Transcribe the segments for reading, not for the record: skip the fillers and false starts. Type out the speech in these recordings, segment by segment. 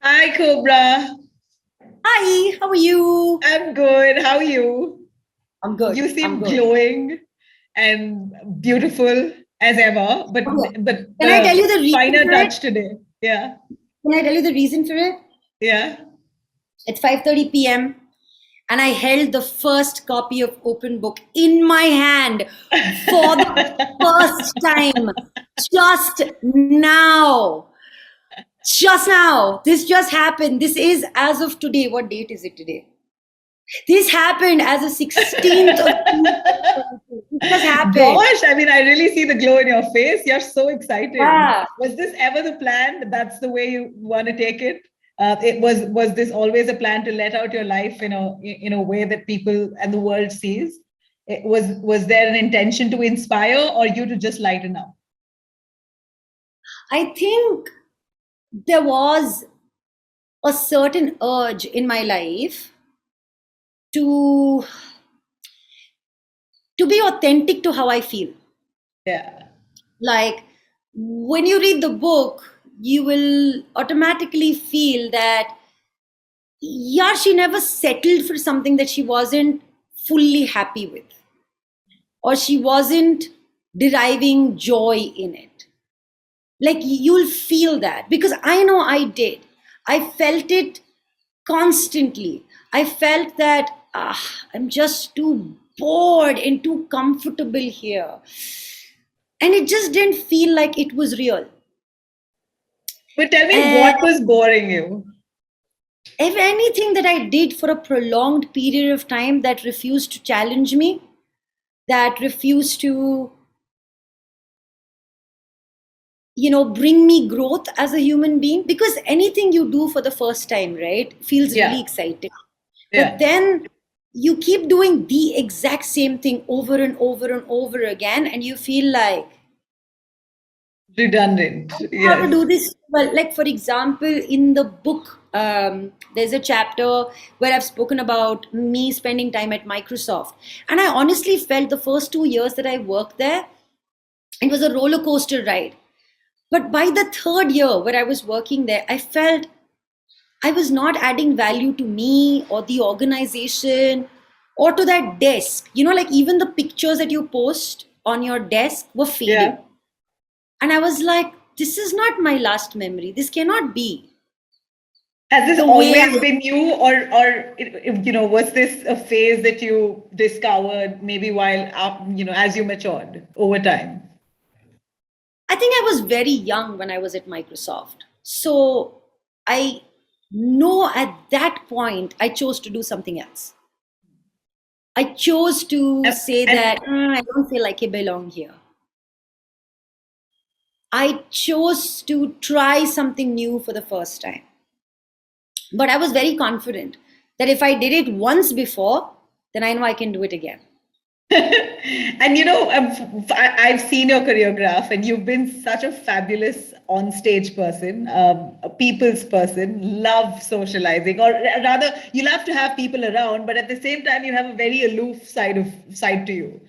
Hi, Cobra. Hi, how are you? I'm good. How are you? I'm good. You I'm seem good. glowing and beautiful as ever, but Okay. but Can I tell the you the reason finer for it? touch today. Yeah, Can I tell you the reason for it? yeah. It's 5:30 p.m. and I held the first copy of Open Book in my hand for the first time just now. Just now. This just happened. This is as of today. What date is it today? This happened as of 16th of June 2022. This just happened. Gosh, I mean, I really see the glow in your face. You're so excited. Yeah. Was this ever the plan? That's the way you want to take it. It was this always a plan to let out your life in a way that people and the world sees? Was there an intention to inspire or you to just lighten up? I think there was a certain urge in my life to be authentic to how I feel. Yeah. Like when you read the book, you will automatically feel that yeah, she never settled for something that she wasn't fully happy with, or she wasn't deriving joy in it. Like you'll feel that because I know I did. I felt it constantly. I felt that I'm just too bored and too comfortable here. And it just didn't feel like it was real. But tell me And what was boring you? if anything that I did for a prolonged period of time that refused to challenge me, that refused to, bring me growth as a human being, because anything you do for the first time, right, feels really Yeah. exciting. But Yeah. then you keep doing the exact same thing over and over and over again, and you feel like, Redundant. I know how to Yes. do this. Well, like for example, in the book, there's a chapter where I've spoken about me spending time at Microsoft. And I honestly felt the first 2 years that I worked there, it was a roller coaster ride. But by the third year where I was working there, I felt I was not adding value to me or the organization or to that desk. Like even the pictures that you post on your desk were fading. Yeah. And I was like, this is not my last memory. This cannot be Has this the way always I. been you, or was this a phase that you discovered maybe while as you matured over time? I think I was very young when I was at Microsoft. So I know at that point I chose to do something else. I chose to say And that I don't feel like I belong here. I chose to try something new for the first time. But I was very confident that if I did it once before, then I know I can do it again. and I've seen your choreograph, and you've been such a fabulous on-stage person, a people's person, love socializing, or rather, you love to have people around, but at the same time, you have a very aloof side to you.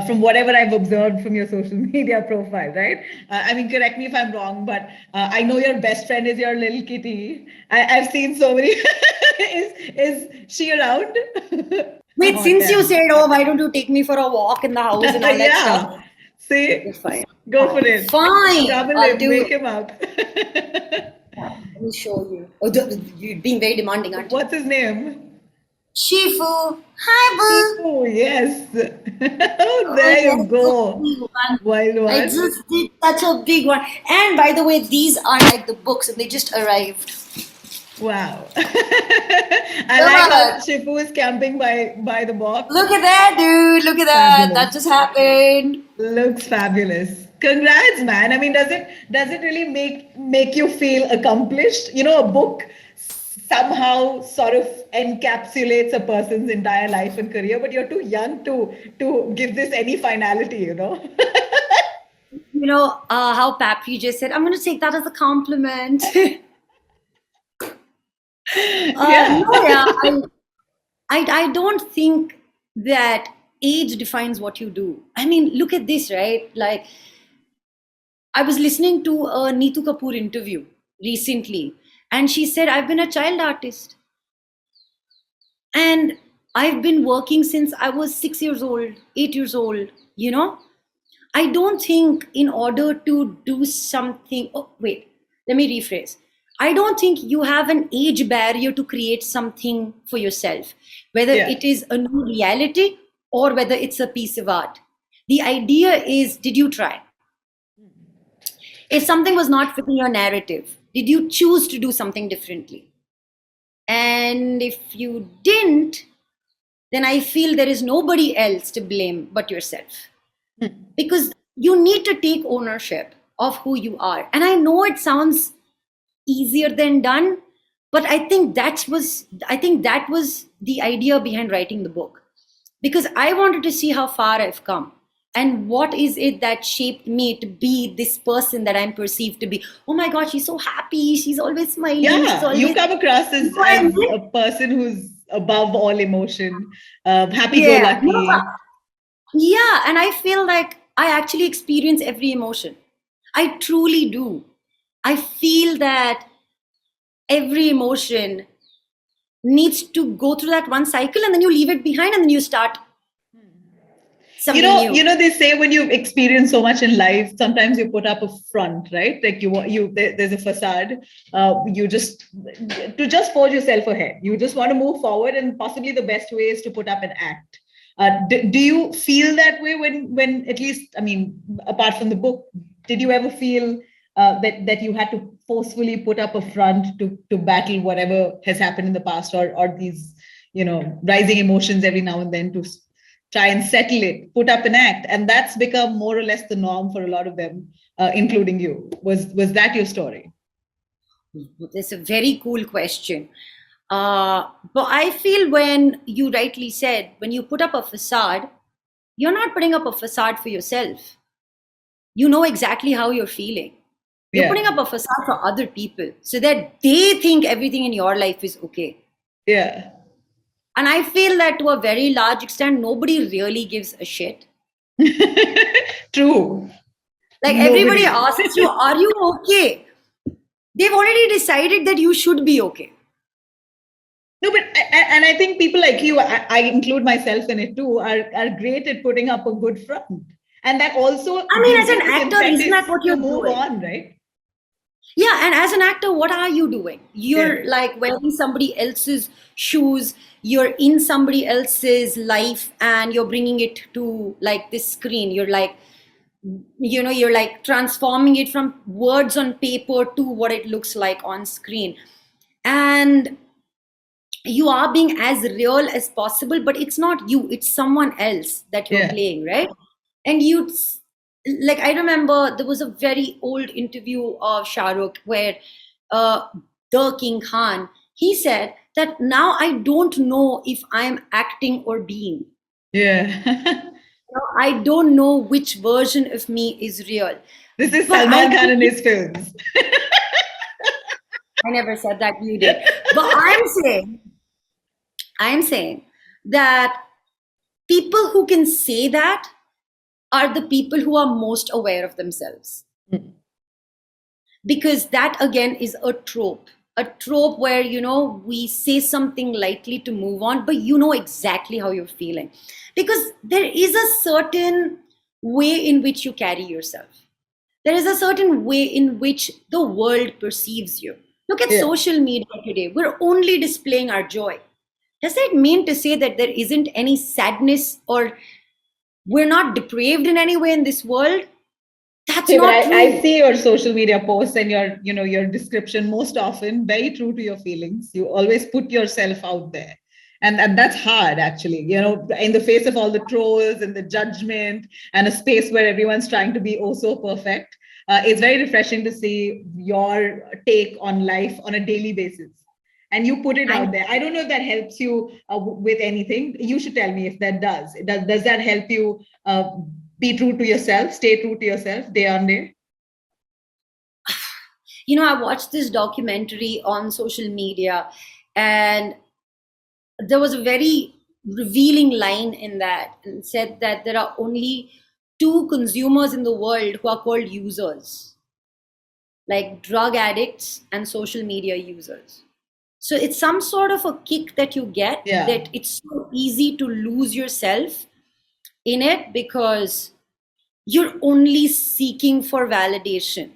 From whatever I've observed from your social media profile, right? I mean, correct me if I'm wrong, but I know your best friend is your little kitty. I've seen so many. Is she around? Wait, Oh, since you damn. said, oh, why don't you take me for a walk in the house and all that stuff? Yeah. See, Okay, fine. go for Fine. it. Fine. Trouble I'll him, do wake it. him up. Let me show you. Oh, you're being very demanding, aren't you? What's his name? Shifu. Hi, boo. Oh, yes. Oh, Oh, there you yes, the go. big one. Wild I one. just did such a big one. And by the way, these are like the books and they just arrived. Wow. I like how What? Shifu is camping by the box. Look at that, dude. Look at that. That Fabulous. just happened. Looks fabulous. Congrats, man. I mean, does it really make you feel accomplished? A book somehow sort of encapsulates a person's entire life and career, but you're too young to give this any finality. How Papri just said, I'm going to take that as a compliment. Yeah. No, yeah, I don't think that age defines what you do. I mean, look at this, right? Like, I was listening to a Neetu Kapoor interview recently, And she said, I've been a child artist. And I've been working since I was 6 years old, 8 years old, you know? I don't think in order to do something, oh, wait, let me rephrase. I don't think you have an age barrier to create something for yourself, whether Yeah. it is a new reality or whether it's a piece of art. The idea is, did you try? If something was not fitting your narrative, did you choose to do something differently? And if you didn't, then I feel there is nobody else to blame but yourself. Because you need to take ownership of who you are. And I know it sounds easier than done, but I think that was the idea behind writing the book. Because I wanted to see how far I've come. And what is it that shaped me to be this person that I'm perceived to be? Oh my God, she's so happy. She's always smiling. She's Yeah, you always, come across you know as, what I as mean? a person who's above all emotion, Yeah. No, happy-go-lucky. yeah. And I feel like I actually experience every emotion. I truly do. I feel that every emotion needs to go through that one cycle and then you leave it behind and then you start something new. They say when you experience so much in life, sometimes you put up a front, right? Like there's a facade. You just forge yourself ahead. You just want to move forward, and possibly the best way is to put up an act. Do you feel that way when at least, I mean, apart from the book, did you ever feel that you had to forcefully put up a front to battle whatever has happened in the past, or these rising emotions every now and then to try and settle it, put up an act, and that's become more or less the norm for a lot of them, including you. Was that your story? That's a very cool question. But I feel when you rightly said, when you put up a facade, you're not putting up a facade for yourself. You know exactly how you're feeling. You're putting Yeah, up a facade for other people so that they think everything in your life is okay. yeah. And I feel that to a very large extent, nobody really gives a shit. True. Like everybody Nobody. asks you, are you okay? They've already decided that you should be okay. No, but and I think people like you, I include myself in it too, are great at putting up a good front, and that also I mean, as gives you an this actor, isn't that impetus what to you're move doing? on, right? Yeah, and as an actor, what are you doing? Yeah, You're like wearing somebody else's shoes, you're in somebody else's life, and you're bringing it to like this screen. You're like transforming it from words on paper to what it looks like on screen. And you are being as real as possible, but it's not you, it's someone else that you're yeah, playing, right? And like, I remember there was a very old interview of Shah Rukh where uh, the King Khan, he said that now I don't know if I'm acting or being. yeah. I don't know which version of me is real. This is But I Salman Khan and believe, his films. I never said that, you did. But I'm saying that people who can say that are the people who are most aware of themselves. Because that again is a trope where we say something lightly to move on, but you know exactly how you're feeling, because there is a certain way in which you carry yourself. There is a certain way in which the world perceives you. Look at Yeah. social media today. We're only displaying our joy. Does that mean to say that there isn't any sadness, or we're not depraved in any way in this world? That's Hey, but not I true. see your social media posts and your description most often very true to your feelings. You always put yourself out there. And that's hard actually, in the face of all the trolls and the judgment and a space where everyone's trying to be oh so perfect. It's very refreshing to see your take on life on a daily basis. And you put it out And there. I don't know if that helps you with anything. You should tell me if that does. Does that help you be true to yourself, stay true to yourself day on day? I watched this documentary on social media, and there was a very revealing line in that, and said that there are only two consumers in the world who are called users. like drug addicts and social media users. So it's some sort of a kick that you get, Yeah. that it's so easy to lose yourself in it because you're only seeking for validation.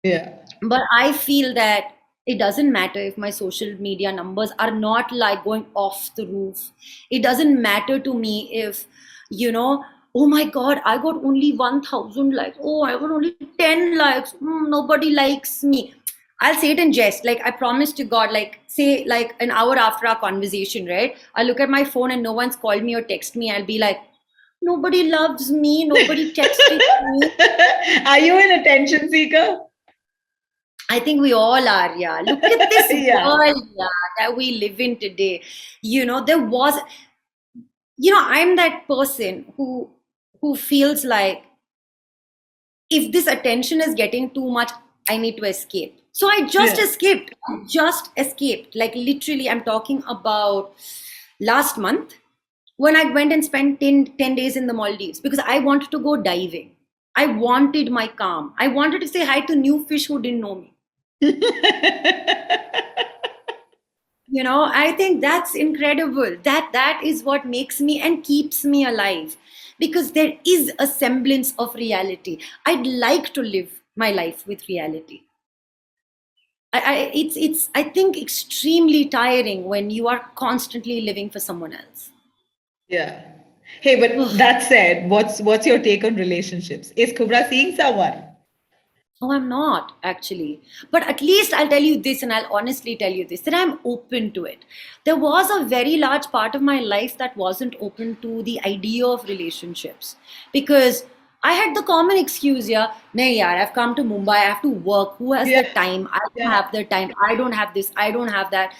Yeah. But I feel that it doesn't matter if my social media numbers are not like going off the roof. It doesn't matter to me if, oh my God, I got only 1,000 likes. Oh, I got only 10 likes. Nobody likes me. I'll say it in jest. Like, I promise to God, like, say, like an hour after our conversation, right? I look at my phone and no one's called me or text me. I'll be like, nobody loves me. Nobody texted me. Are you an attention seeker? I think we all are, yeah. Look at this Yeah. world, yeah, that we live in today. There was, I'm that person who feels like if this attention is getting too much, I need to escape. So I just Yeah. escaped. I just escaped. Like literally, I'm talking about last month when I went and spent 10 days in the Maldives because I wanted to go diving. I wanted my calm. I wanted to say hi to new fish who didn't know me. I think that's incredible. That is what makes me and keeps me alive, because there is a semblance of reality. I'd like to live my life with reality. It's I think extremely tiring when you are constantly living for someone else. Yeah. Hey, but that said, what's your take on relationships? Is Kubbra seeing someone? Oh, I'm not actually. But at least I'll tell you this, and I'll honestly tell you this, that I'm open to it. There was a very large part of my life that wasn't open to the idea of relationships because I had the common excuse, yeah, nahi yaar, I've come to Mumbai, I have to work. Who has the Yeah. time? I don't Yeah. have the time. I don't have this. I don't have that.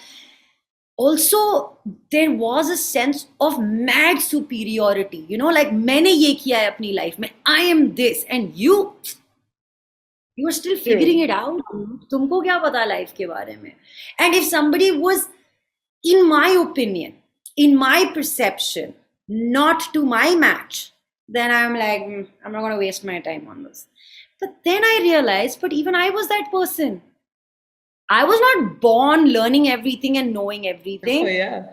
Also, there was a sense of mad superiority, like मैंने ये किया है अपनी life में. I am this, and you are still figuring True. it out. तुमको क्या पता life के बारे में? And if somebody was, in my opinion, in my perception, not to my match, then I'm like, I'm not going to waste my time on this. But then I realized, but even I was that person. I was not born learning everything and knowing Oh, everything. yeah.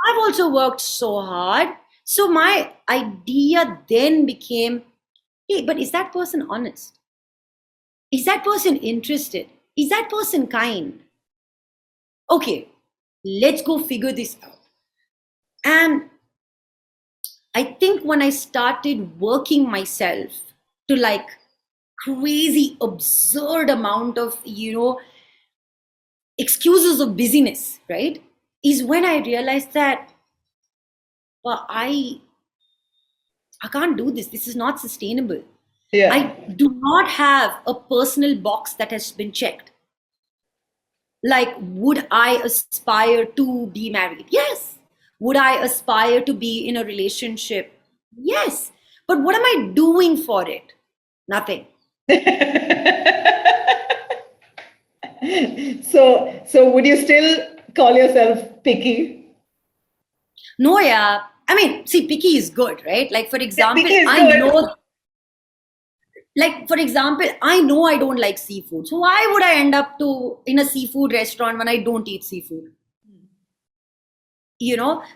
I've also worked so hard. So my idea then became, hey, but is that person honest? Is that person interested? Is that person kind? Okay, let's go figure this out. And I think when I started working myself to like crazy, absurd amount of, excuses of busyness, right? Is when I realized that, well, I can't do this. This is not sustainable. Yeah. I do not have a personal box that has been checked. Like, would I aspire to be married? Yes. Would I aspire to be in a relationship? Yes. But what am I doing for it? Nothing. So would you still call yourself picky? No, yeah. I mean, see, picky is good, right? Like, for Yeah, example, picky is I good. know, I don't like seafood. So why would I end up to in a seafood restaurant when I don't eat seafood?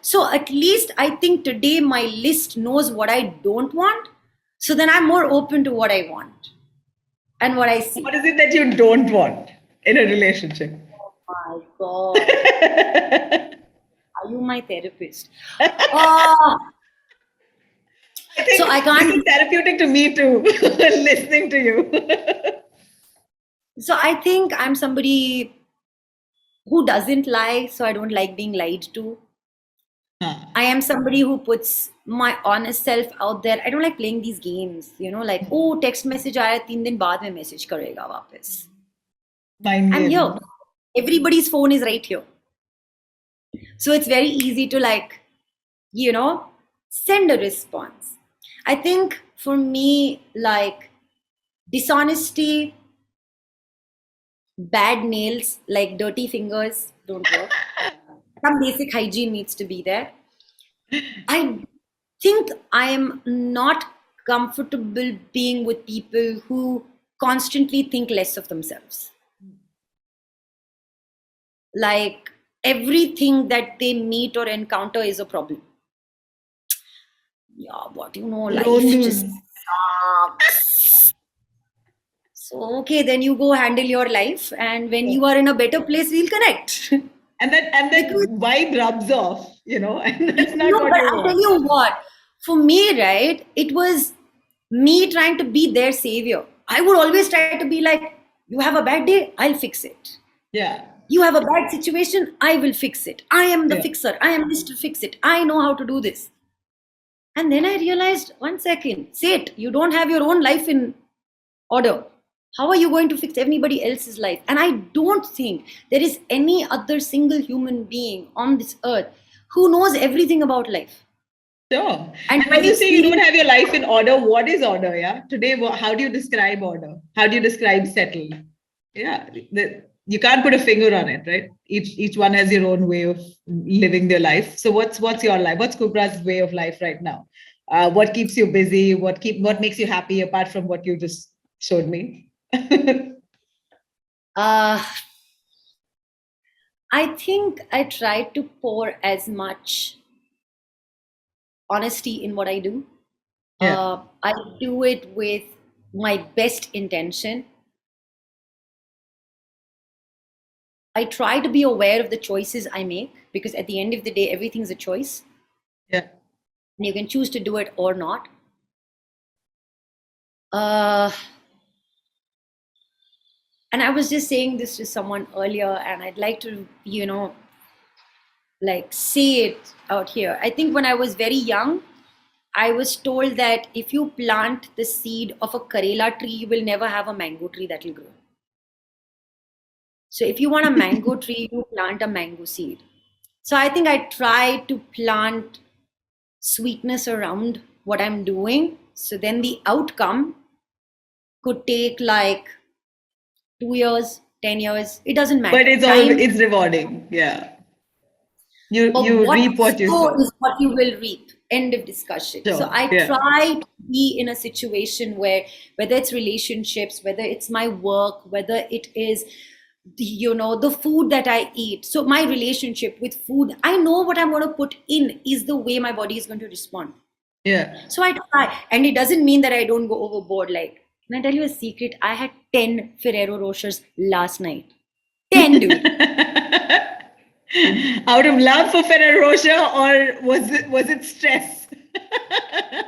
So at least I think today my list knows what I don't want. So then I'm more open to what I want and what I see. What is it that you don't want in a relationship? My God, are you my therapist? Oh, I so I think this is can't. therapeutic to me too, listening to you. So I think I'm somebody who doesn't lie, so I don't like being lied to. I am somebody who puts my honest self out there. I don't like playing these games, like, oh, text message आया 3 दिन बाद में message करेगा वापस. Mind I'm here. games. Everybody's phone is right here. So it's very easy to like, send a response. I think for me, like dishonesty, bad nails, like dirty fingers don't work. Some basic hygiene needs to be there. I think I am not comfortable being with people who constantly think less of themselves. like everything that they meet or encounter is a problem. Yeah, but life just Lonely. sucks. So, okay, then you go handle your life, and when you are in a better place, we'll connect. And that Because vibe rubs off, and that's not no, what but you I'll tell want. you what, for me, right, it was me trying to be their savior. I would always try to be like, you have a bad day, I'll fix it. Yeah. You have a bad situation, I will fix it. I am the Yeah. fixer. I am Mr. Fix It. I know how to do this. And then I realized, 1 second, Sait, you don't have your own life in order. How are you going to fix everybody else's life? And I don't think there is any other single human being on this earth who knows everything about life Sure. and And who when has you say you don't have experienced. your life in order, what is order? Yeah. Today, how do you describe order? How do you describe settle? Yeah. You can't put a finger on it, right? Each one has your own way of living their life. So what's your life? What's Kubra's way of life right now? What keeps you busy? What makes you happy apart from what you just showed me? Uh, I think I try to pour as much honesty in what I do. Yeah. I do it with my best intention. I try to be aware of the choices I make because at the end of the day, everything's a choice. Yeah. And you can choose to do it or not. Uh, and I was just saying this to someone earlier, and I'd like to, like say it out here. I think when I was very young, I was told that if you plant the seed of a Karela tree, you will never have a mango tree that will grow. So if you want a mango tree, you plant a mango seed. So I think I try to plant sweetness around what I'm doing. So then the outcome could take like 2 years, 10 years. It doesn't But matter. Time, it's rewarding. Yeah. You but you what reap you what you sow sow. is what you will reap. End of discussion. So Sure. I Yeah. try to be in a situation where, whether it's relationships, whether it's my work, whether it is the food that I eat. So my relationship with food, I know what I'm going to put in is the way my body is going to respond. Yeah. So I try, and it doesn't mean that I don't go overboard. Like, can I tell you a secret? I had 10 Ferrero Rochers last night. 10, dude. Out of love for Ferrero Rocher, or was it stress?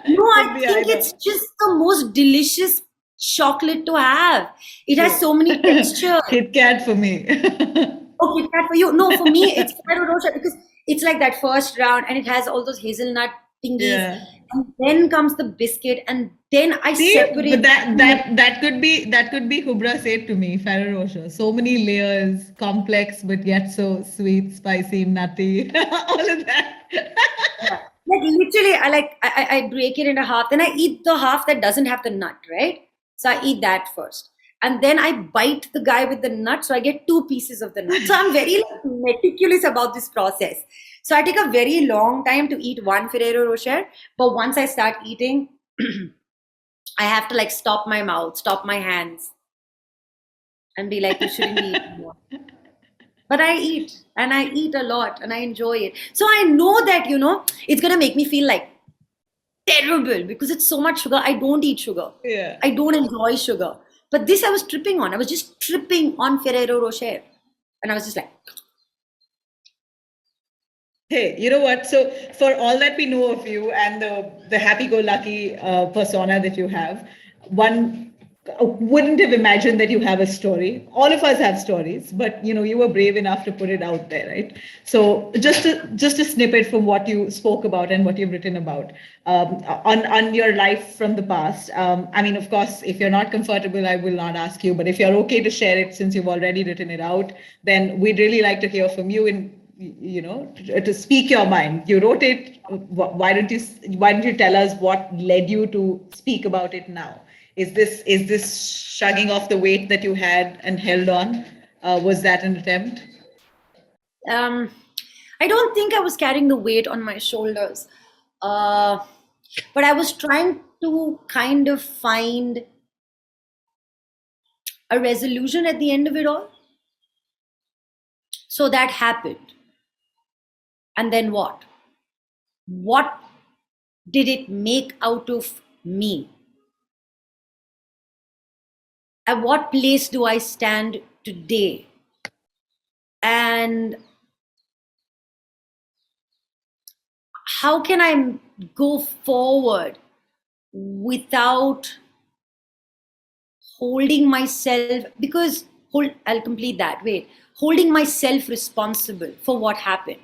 No, Could I be think either. it's just the most delicious chocolate to have. It has True. so many textures. Kit Kat for me. Oh, Kit Kat for you. No, for me, it's Ferrero Rocher because it's like that first round and it has all those hazelnut thingies. Yeah. And then comes the biscuit, and then I See, but separate the that two. that that could be Kubbra Sait to me, Ferrero Rocher. So many layers, complex but yet so sweet, spicy, nutty, all of that. Yeah. Like literally, I break it into half. Then I eat the half that doesn't have the nut, right? So I eat that first, and then I bite the guy with the nut, so I get 2 pieces of the nut. So I'm very like, meticulous about this process. So I take a very long time to eat one Ferrero Rocher, but once I start eating, I have to like stop my mouth, stop my hands, and be like, you shouldn't be eating more. But I eat, and I eat a lot, and I enjoy it. So I know that it's gonna make me feel like terrible because it's so much sugar. I don't eat sugar. Yeah. I don't enjoy sugar. But this I was tripping on. I was just tripping on Ferrero Rocher. And I was just like, Hey, you know what? So, for all that we know of you and the happy-go-lucky persona that you have, one wouldn't have imagined that you have a story. All of us have stories, but you were brave enough to put it out there, right? So, just a snippet from what you spoke about and what you've written about on your life from the past. I mean, of course, if you're not comfortable, I will not ask you. But if you're okay to share it, since you've already written it out, then we'd really like to hear from you in to speak your mind. You wrote it. Why don't you tell us what led you to speak about it now? Is this shrugging off the weight that you had and held on? Was that an attempt? um, I don't think I was carrying the weight on my shoulders. Uh, but I was trying to kind of find a resolution at the end of it all. So that happened. And then what? What did it make out of me? At what place do I stand today? And how can I go forward without holding myself, because I'll complete that. Wait, holding myself responsible for what happened.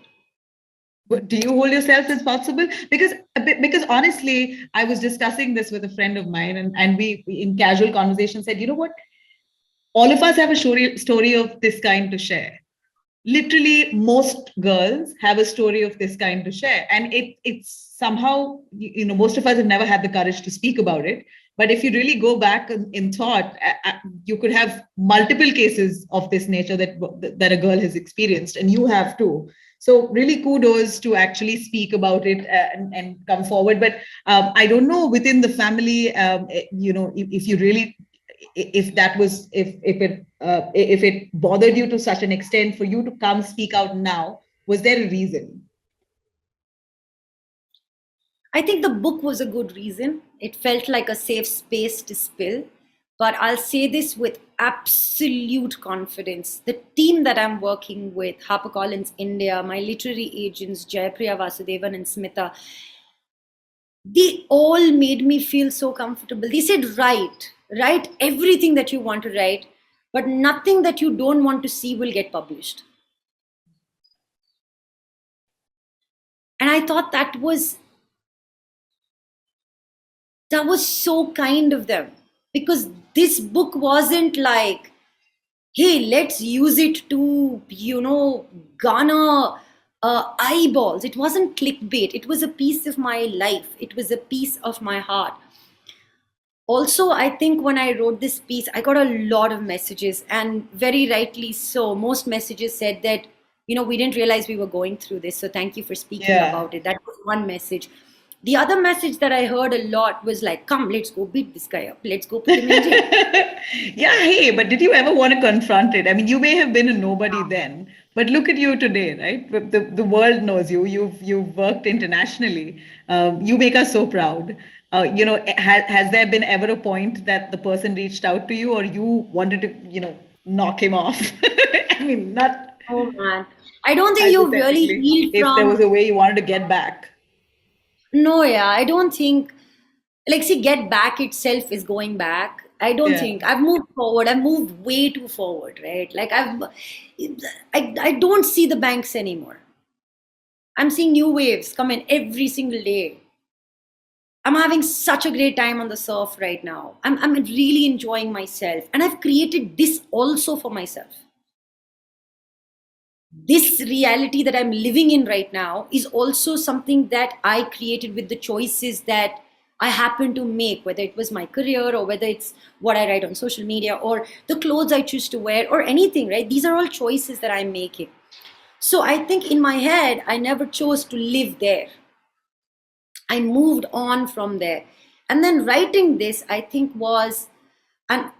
But do you hold yourself responsible? Because honestly, I was discussing this with a friend of mine, and we in casual conversation said, you know what? All of us have a story of this kind to share. Literally, most girls have a story of this kind to share, and it's somehow, most of us have never had the courage to speak about it. But if you really go back in thought, you could have multiple cases of this nature that a girl has experienced, and you have too. So really kudos to actually speak about it, and come forward. But I don't know, within the family, if you really, if that was, if it bothered you to such an extent for you to come speak out now, was there a reason? I think the book was a good reason. It felt like a safe space to spill. But I'll say this with absolute confidence. The team that I'm working with, HarperCollins India, my literary agents, Jayapriya Vasudevan and Smita, they all made me feel so comfortable. They said, write everything that you want to write, but nothing that you don't want to see will get published. And I thought that was so kind of them, because this book wasn't like, hey, let's use it to, garner eyeballs. It wasn't clickbait. It was a piece of my life. It was a piece of my heart. Also, I think when I wrote this piece, I got a lot of messages, and very rightly so. Most messages said that, we didn't realize we were going through this. So thank you for speaking about it. That was one message. The other message that I heard a lot was like, come, let's go beat this guy up. Let's go put him in jail. Yeah, hey, but did you ever want to confront it? I mean, you may have been a nobody then, but look at you today, right? The world knows you. You've worked internationally. You make us so proud. Has there been ever a point that the person reached out to you, or you wanted to, knock him off? I mean, not Oh man, I don't think you really hypothetically. healed If there was from. a way you wanted to get back. No, yeah, I don't think, like, see, get back itself is going back. I don't Yeah. think I've moved forward. I've moved way too forward, right? Like, I don't see the banks anymore. I'm seeing new waves come in every single day. I'm having such a great time on the surf right now. I'm really enjoying myself. And I've created this also for myself. This reality that I'm living in right now is also something that I created with the choices that I happen to make, whether it was my career or whether it's what I write on social media or the clothes I choose to wear or anything, right? These are all choices that I'm making. So I think in my head, I never chose to live there. I moved on from there. And then writing this, I think, was an,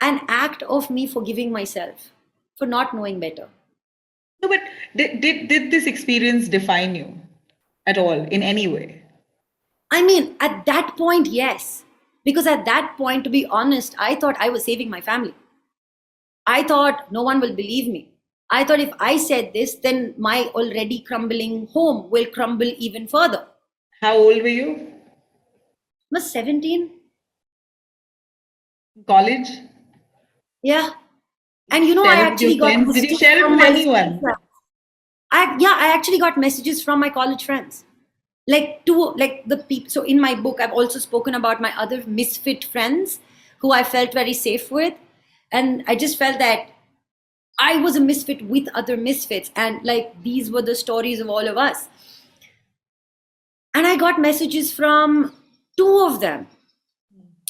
an act of me forgiving myself for not knowing better. No, but did this experience define you at all in any way? I mean, at that point, yes. Because at that point, to be honest, I thought I was saving my family. I thought no one will believe me. I thought if I said this, then my already crumbling home will crumble even further. How old were you? I was 17. College? Yeah. Did And you I share it with your actually got friends? Did you messages share it from with my school anyone? friends. I actually got messages from my college friends. Like the people. So in my book, I've also spoken about my other misfit friends who I felt very safe with. And I just felt that I was a misfit with other misfits. And like these were the stories of all of us. And I got messages from two of them.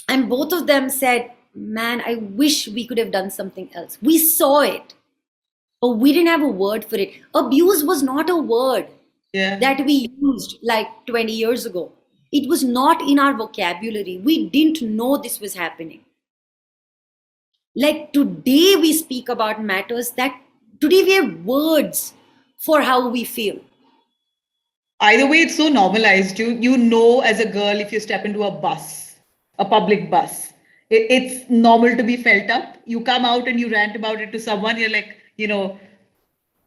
And both of them said, man, I wish we could have done something else. We saw it, but we didn't have a word for it. Abuse was not a word Yeah. that we used like 20 years ago. It was not in our vocabulary. We didn't know this was happening. Like today, we speak about matters that today we have words for how we feel. Either way, it's so normalized. You know, as a girl, if you step into a bus, a public bus, it's normal to be felt up. You come out and you rant about it to someone. You're like, you know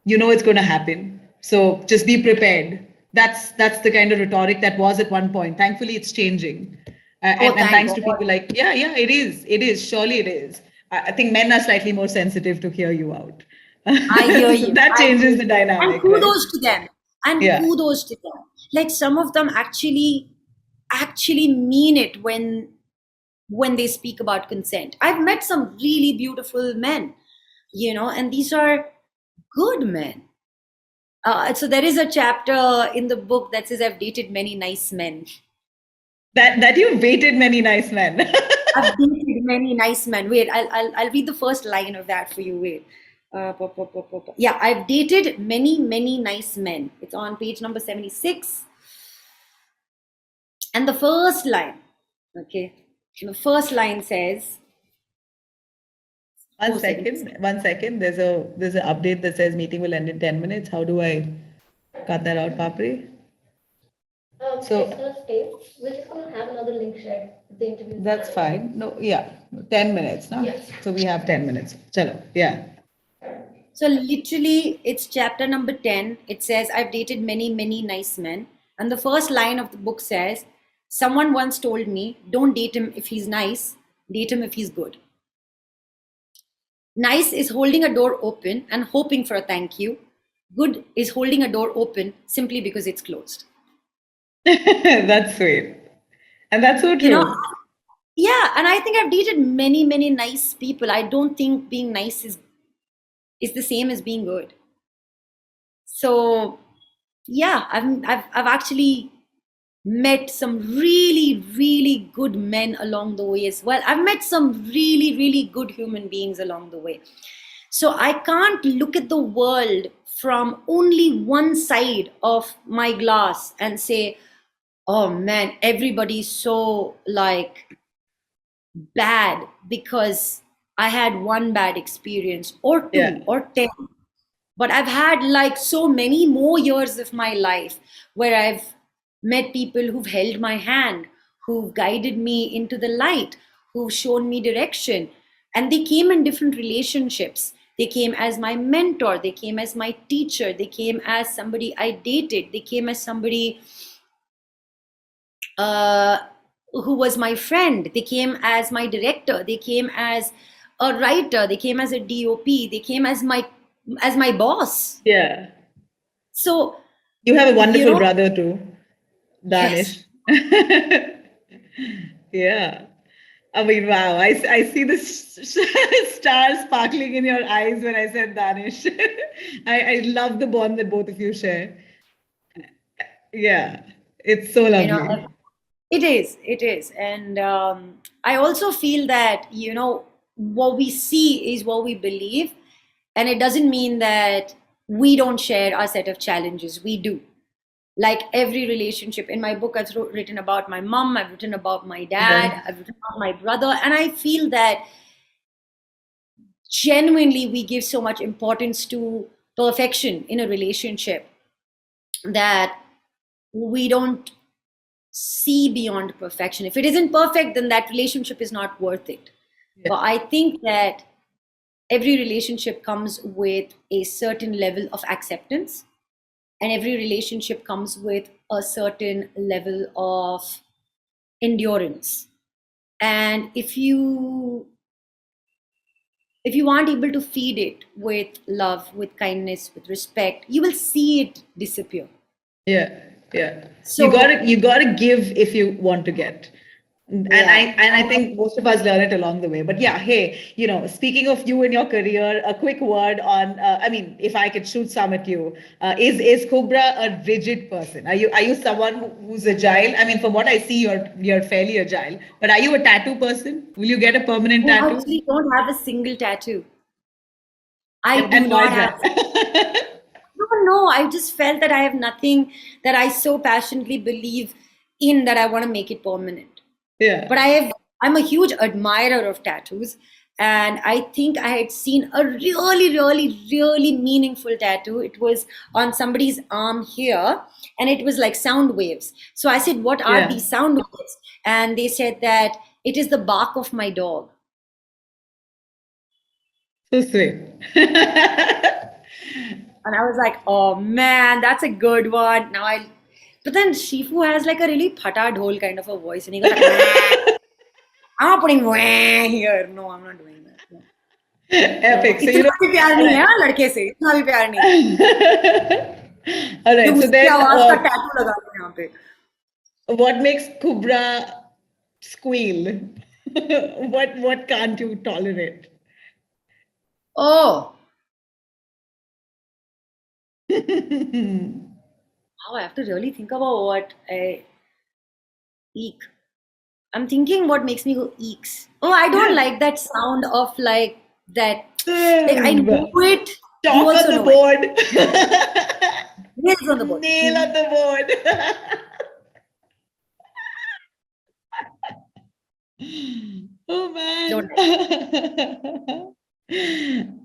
it's going to happen. So just be prepared. That's the kind of rhetoric that was at one point. Thankfully, it's changing, and Thank thanks God. to people like, yeah, it is, surely it is. I think men are slightly more sensitive to hear you out. I hear So you. that I hear changes the you. And dynamic, right? kudos to them. And Yeah. kudos to them. Like some of them actually mean it when they speak about consent. I've met some really beautiful men, and these are good men. So there is a chapter in the book that says I've dated many nice men. That you've dated many nice men. I've dated many nice men. Wait, I'll read the first line of that for you. Wait. Yeah, I've dated many nice men. It's on page number 76. And the first line, okay, the first line says, One second. There's an update that says meeting will end in 10 minutes. How do I cut that out, Papri? So- it's gonna stay. We're just gonna have another link shared. The interview. That's fine. No, yeah, 10 minutes, no? Yes. So we have 10 minutes. Chalo, yeah. so literally it's chapter number 10. It says, I've dated many nice men. And the first line of the book says, someone once told me, don't date him if he's nice, date him if he's good. Nice is holding a door open and hoping for a thank you. Good is holding a door open simply because it's closed. That's sweet. And that's so true. Yeah, and I think I've dated many nice people. I don't think being nice is the same as being good. So yeah, I've actually met some really good men along the way as well. I've met some really good human beings along the way. So I can't look at the world from only one side of my glass and say, oh man, everybody's so like bad because I had one bad experience or two Yeah. or 10. But I've had like so many more years of my life where I've met people who've held my hand, who've guided me into the light, who've shown me direction. And they came in different relationships. They came as my mentor, they came as my teacher, they came as somebody I dated, they came as somebody who was my friend, they came as my director, they came as a writer, they came as a DOP, they came as my boss. Yeah. So You have a wonderful know- brother too, Danish. Yeah. I mean, wow. I see the stars sparkling in your eyes when I said Danish. I love the bond that both of you share. Yeah. It's so lovely. It is. And I also feel that, what we see is what we believe. And it doesn't mean that we don't share our set of challenges. We do. Like every relationship. In my book, I've written about my mom, I've written about my dad, Yeah. I've written about my brother. And I feel that genuinely we give so much importance to perfection in a relationship that we don't see beyond perfection. If it isn't perfect, then that relationship is not worth it. Yeah. But I think that every relationship comes with a certain level of acceptance, and every relationship comes with a certain level of endurance. And if you aren't able to feed it with love, with kindness, with respect, you will see it disappear. Yeah. So- you gotta give if you want to get. And I think most of us learn it along the way. But yeah, hey, speaking of you and your career, a quick word on. I mean, if I could shoot some at you, is Kubbra a rigid person? Are you someone who's agile? I mean, from what I see, you're fairly agile. But are you a tattoo person? Will you get a permanent I tattoo? actually don't have a single tattoo. I do And why not is have. that? No, I just felt that I have nothing that I so passionately believe in that I want to make it permanent. Yeah. But I'm a huge admirer of tattoos. And I think I had seen a really, really, really meaningful tattoo. It was on somebody's arm here, and it was like sound waves. So I said, "What are Yeah. these sound waves?" And they said that it is the bark of my dog. So sweet. And I was like, "Oh man, that's a good one." But then Shifu has like a really phata dhol kind of a voice, and he goes like, "Wah." I'm not putting wah here. No, I'm not doing that. No. Epic. So इतना भी प्यार नहीं है हाँ, लड़के से इतना भी प्यार नहीं all right. कि So उसकी then, आवाज का टैटू लगा दो यहाँ पे. what makes Kubbra squeal? What can't you tolerate? Oh, now I have to really think about what I eek. I'm thinking what makes me go eeks. Oh, I don't like that sound of like that. Like I know it. You Chalk also on the know board. it. Nails on the board. Nail on the board. Oh Don't man.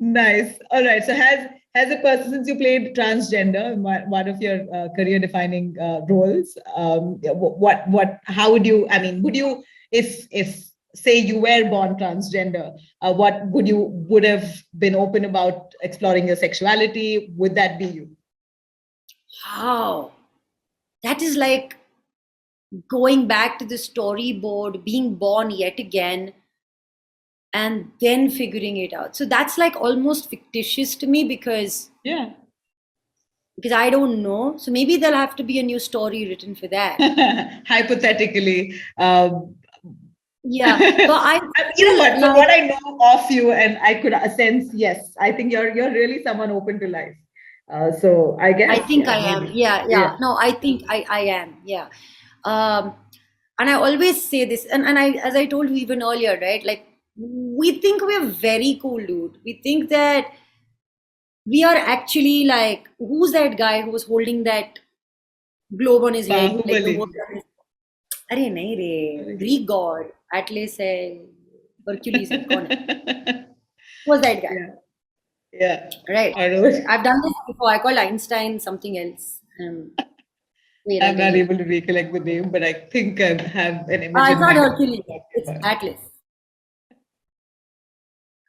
Nice. All right. So has a person, since you played transgender, one of your career defining roles, how would you, I mean, would you, if say you were born transgender, what would have been open about exploring your sexuality? Would that be you? Wow. That is like going back to the storyboard, being born yet again, and then figuring it out. So that's like almost fictitious to me because Yeah. I don't know. So maybe there'll have to be a new story written for that. Hypothetically. Yeah, but I You know what? From like, what I know of you, and I could sense, yes, I think you're really someone open to life. So I guess, I think yeah, I am. maybe. Yeah. No, I think I am. Yeah. Um, and I always say this, and I, as I told you even earlier, right? Like we think we're very cool, dude. We think that we are actually like, who's that guy who was holding that globe on his head, like the Bahubali. world on his. अरे नहीं रे, Greek god, Atlas है, Hercules है, कौन है? Who was that guy? Yeah. Yeah. Right. I know. I've done this before. I called Einstein something else. Wait, I'll I'm tell not you. able to recollect the name, but I think I have an image It's in not mind. Hercules. It's Atlas.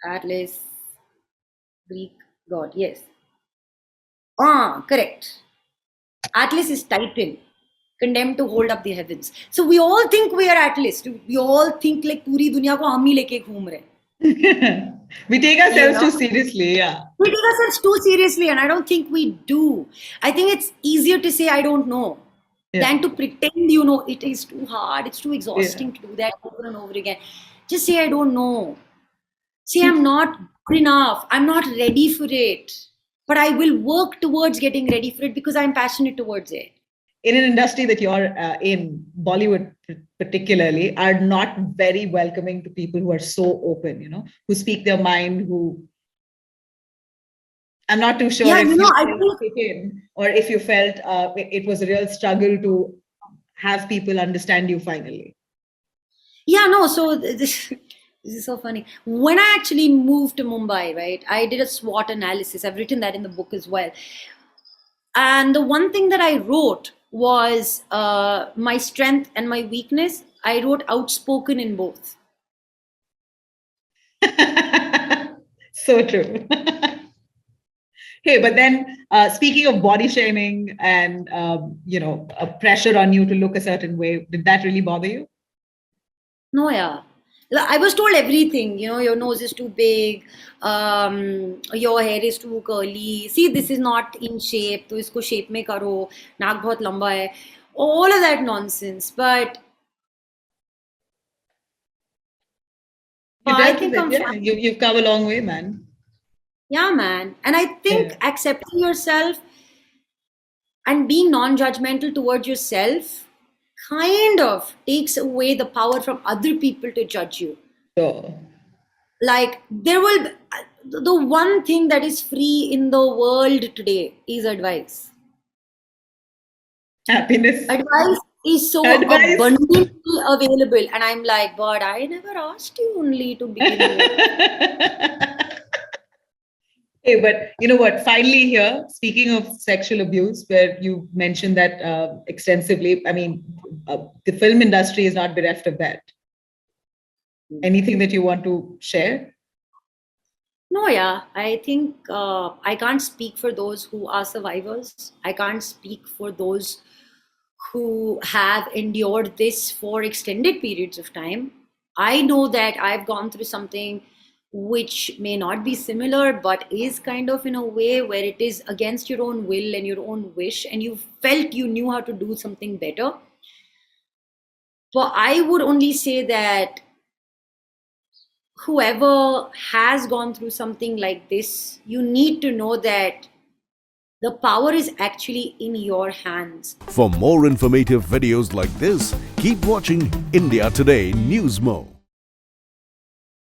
Atlas, Greek god. Yes. Correct. Atlas is Titan, condemned to hold up the heavens. So we all think we are Atlas. We all think like पूरी दुनिया को हम ही लेके घूम रहे. We take ourselves You too know? seriously, yeah. We take ourselves too seriously, and I don't think we do. I think it's easier to say I don't know than to pretend you know. It is too hard. It's too exhausting to do that over and over again. Just say I don't know. Say I'm not good enough. I'm not ready for it. But I will work towards getting ready for it because I'm passionate towards it. In an industry that you're in, Bollywood particularly, are not very welcoming to people who are so open, who speak their mind, who I'm not too sure Yeah, if you know, you I felt think fit in or if you felt it was a real struggle to have people understand you finally. yeah, no, so this is so funny. When I actually moved to Mumbai, right, I did a SWOT analysis. I've written that in the book as well. And the one thing that I wrote was my strength and my weakness. I wrote outspoken in both. So true. Hey, but then speaking of body shaming and a pressure on you to look a certain way, did that really bother you? No, yeah. I was told everything, you know, your nose is too big, your hair is too curly. See, this is not in shape, तो इसको shape में करो, नाक बहुत लंबा है. All of that nonsense. But You I dealt with think it, I'm yeah. fine. You've come a long way, man. Yeah, man. And I think Yeah. accepting yourself and being non-judgmental towards yourself kind of takes away the power from other people to judge you. So Like there will be, the one thing that is free in the world today is advice. happiness. Advice is so Advice. abundantly available, and I'm like, but I never asked you only to begin with. Hey, but you know what? Finally, here, speaking of sexual abuse, where you mentioned that extensively, I mean, the film industry is not bereft of that. Anything that you want to share? No, yeah, I think I can't speak for those who are survivors. I can't speak for those who have endured this for extended periods of time. I know that I've gone through something which may not be similar, but is kind of in a way where it is against your own will and your own wish, and you felt you knew how to do something better. But I would only say that whoever has gone through something like this, you need to know that the power is actually in your hands. For more informative videos like this, keep watching India Today Newsmo.